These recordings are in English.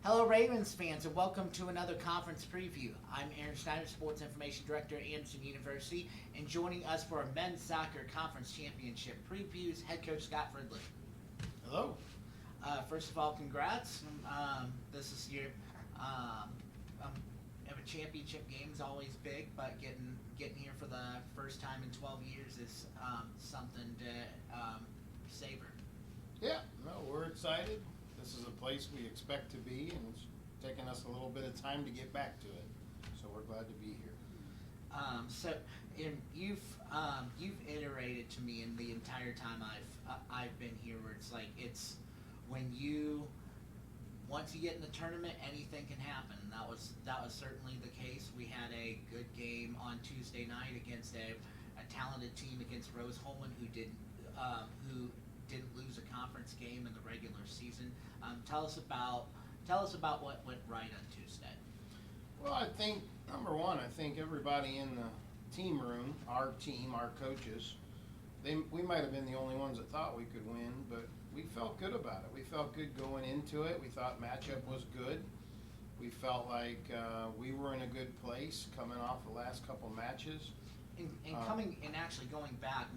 Hello, Ravens fans, and welcome to another conference preview. I'm Aaron Schneider, Sports Information Director at Anderson University, and joining us for our men's soccer conference championship previews, head coach Scott Fridley. Hello. First of all, congrats. This is your a championship game is always big, but getting here for the first time in 12 years is something to savor. Yeah, no, we're excited. This is a place we expect to be, and it's taken us a little bit of time to get back to it. So we're glad to be here. You've iterated to me in the entire time I've been here, where it's when once you get in the tournament, anything can happen. That was certainly the case. We had a good game on Tuesday night against a talented team against Rose-Hulman who didn't lose a conference game in the regular season. Tell us about what went right on Tuesday. Well, I think, number one, I think everybody in the team room, our team, our coaches, we might have been the only ones that thought we could win, but we felt good about it. We felt good going into it. We thought matchup was good. We felt like we were in a good place coming off the last couple matches. And actually going back,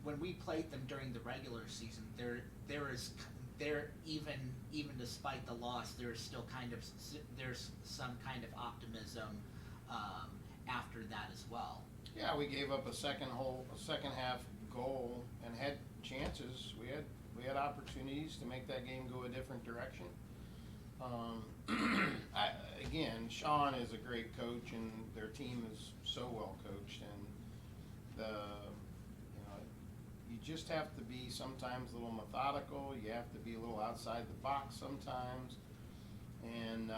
when we played them during the regular season, even despite the loss, there's some kind of optimism after that as well. Yeah, we gave up a second half goal and had chances. We had opportunities to make that game go a different direction. Again, Sean is a great coach, and their team is so well coached, and you just have to be sometimes a little methodical. You have to be a little outside the box sometimes, and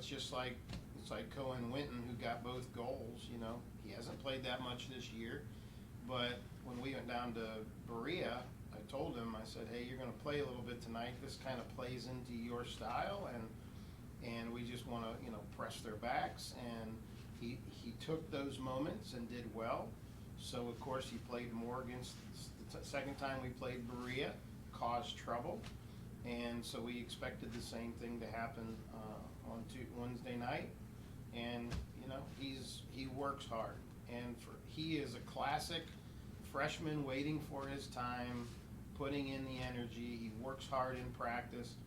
it's like Cohen Winton, who got both goals. He hasn't played that much this year, but when we went down to Berea, I told him, I said, hey, you're going to play a little bit tonight. This kind of plays into your style, and we just want to press their backs. And he took those moments and did well. So of course he played more against the second time we played Berea, caused trouble, and so we expected the same thing to happen on Wednesday night. And he works hard, and he is a classic freshman waiting for his time, putting in the energy. He works hard in practice,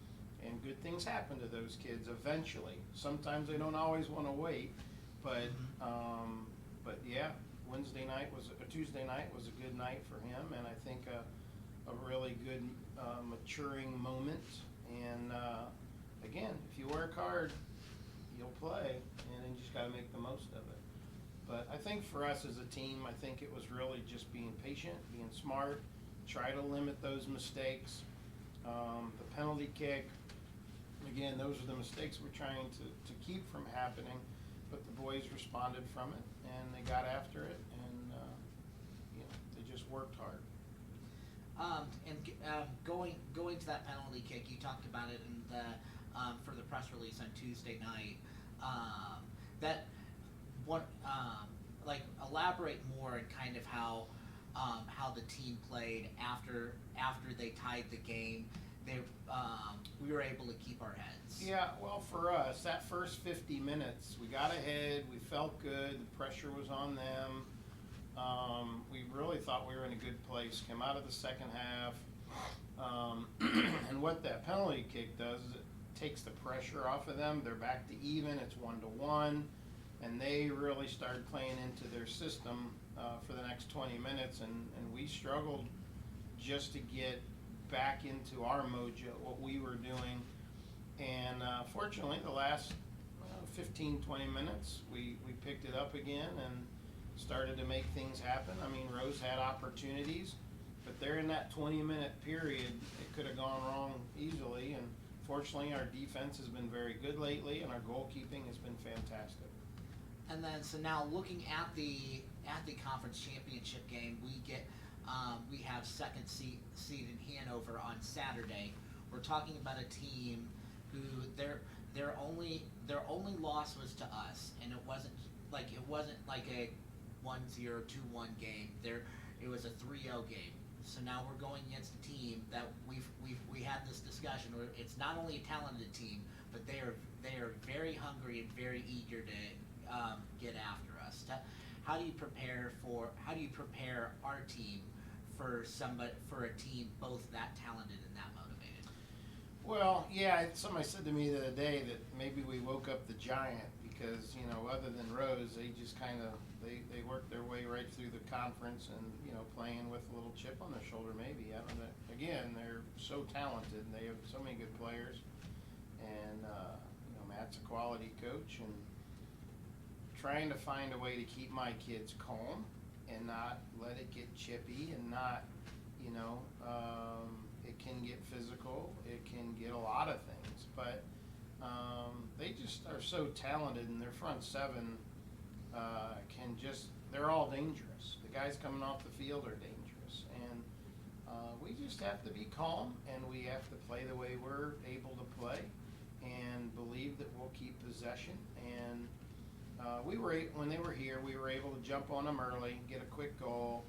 and good things happen to those kids eventually. Sometimes they don't always want to wait, but yeah, Tuesday night was a good night for him, and I think a really good maturing moment. And again, if you work hard, you'll play, and then you just got to make the most of it. But I think for us as a team, I think it was really just being patient, being smart, try to limit those mistakes. The penalty kick, again, those are the mistakes we're trying to keep from happening, but the boys responded from it, and they got after it, and they just worked hard. Going to that penalty kick, you talked about it in the for the press release on Tuesday night. Elaborate more on kind of how the team played after they tied the game. We were able to keep our heads. Yeah, well, for us, that first 50 minutes, we got ahead, we felt good, the pressure was on them. We really thought we were in a good place, came out of the second half. And what that penalty kick does is it takes the pressure off of them. They're back to even, it's 1-1, and they really started playing into their system for the next 20 minutes, and we struggled just to get back into our mojo, what we were doing. And fortunately, the last 15-20 minutes, we picked it up again and started to make things happen. I mean, Rose had opportunities, but there in that 20-minute period, it could have gone wrong easily. And fortunately, our defense has been very good lately, and our goalkeeping has been fantastic. And then, so now looking at the conference championship game, we have second seed in Hanover on Saturday. We're talking about a team who their only loss was to us, and it wasn't like a 1-0, 2-1 game. It was a 3-0 game. So now we're going against a team that we had this discussion where it's not only a talented team, but they are very hungry and very eager to get after us. How do you prepare our team for a team both that talented and that motivated? Well, yeah, somebody said to me the other day that maybe we woke up the giant because, you know, other than Rose, they just kind of, they worked their way right through the conference and, you know, playing with a little chip on their shoulder maybe. I don't know. Again, they're so talented and they have so many good players. And, you know, Matt's a quality coach and trying to find a way to keep my kids calm and not let it get chippy and not, you know, it can get physical, it can get a lot of things, but they just are so talented and their front seven can just, they're all dangerous. The guys coming off the field are dangerous, and we just have to be calm and we have to play the way we're able to play and believe that we'll keep possession. And when they were here, we were able to jump on them early, get a quick goal,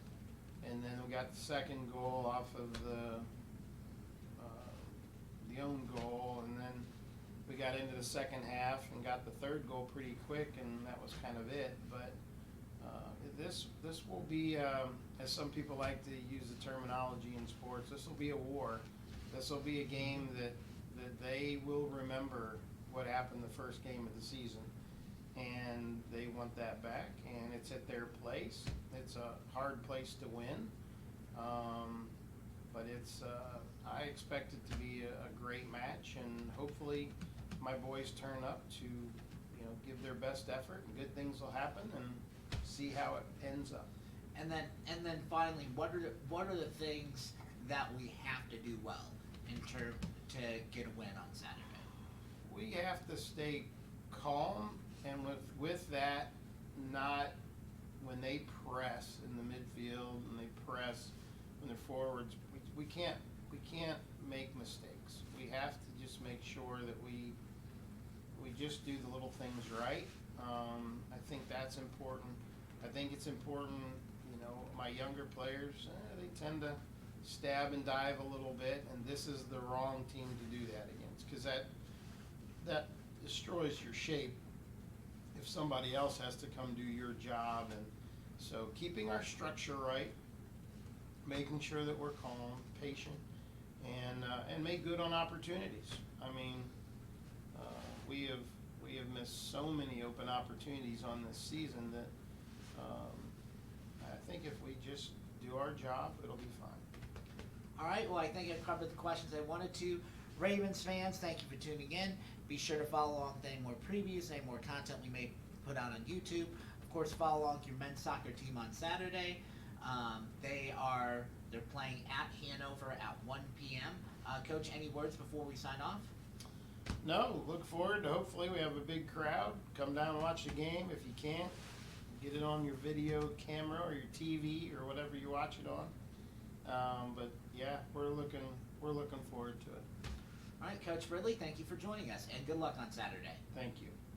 and then we got the second goal off of the own goal, and then we got into the second half and got the third goal pretty quick, and that was kind of it. But this will be, as some people like to use the terminology in sports, this will be a war. This will be a game that they will remember what happened the first game of the season. And they want that back, and it's at their place. It's a hard place to win, but it's. I expect it to be a great match, and hopefully, my boys turn up to, you know, give their best effort, and good things will happen, and see how it ends up. And then finally, what are the things that we have to do well to get a win on Saturday? We have to stay calm. And with that, not when they press in the midfield and they press when they're forwards, we can't make mistakes. We have to just make sure that we just do the little things right. I think that's important. I think it's important, you know, my younger players, they tend to stab and dive a little bit, and this is the wrong team to do that against, because that destroys your shape if somebody else has to come do your job. And so keeping our structure right, making sure that we're calm, patient, and make good on opportunities. I mean, we have missed so many open opportunities on this season that I think if we just do our job, it'll be fine. All right, well, I think I covered the questions I wanted to. Ravens fans, thank you for tuning in. Be sure to follow along with any more previews, any more content we may put out on YouTube. Of course, follow along with your men's soccer team on Saturday. They're playing at Hanover at 1 p.m. Coach, any words before we sign off? No, look forward to, hopefully we have a big crowd. Come down and watch the game if you can. Get it on your video camera or your TV or whatever you watch it on. But yeah, we're looking forward to it. All right, Coach Fridley, thank you for joining us, and good luck on Saturday. Thank you.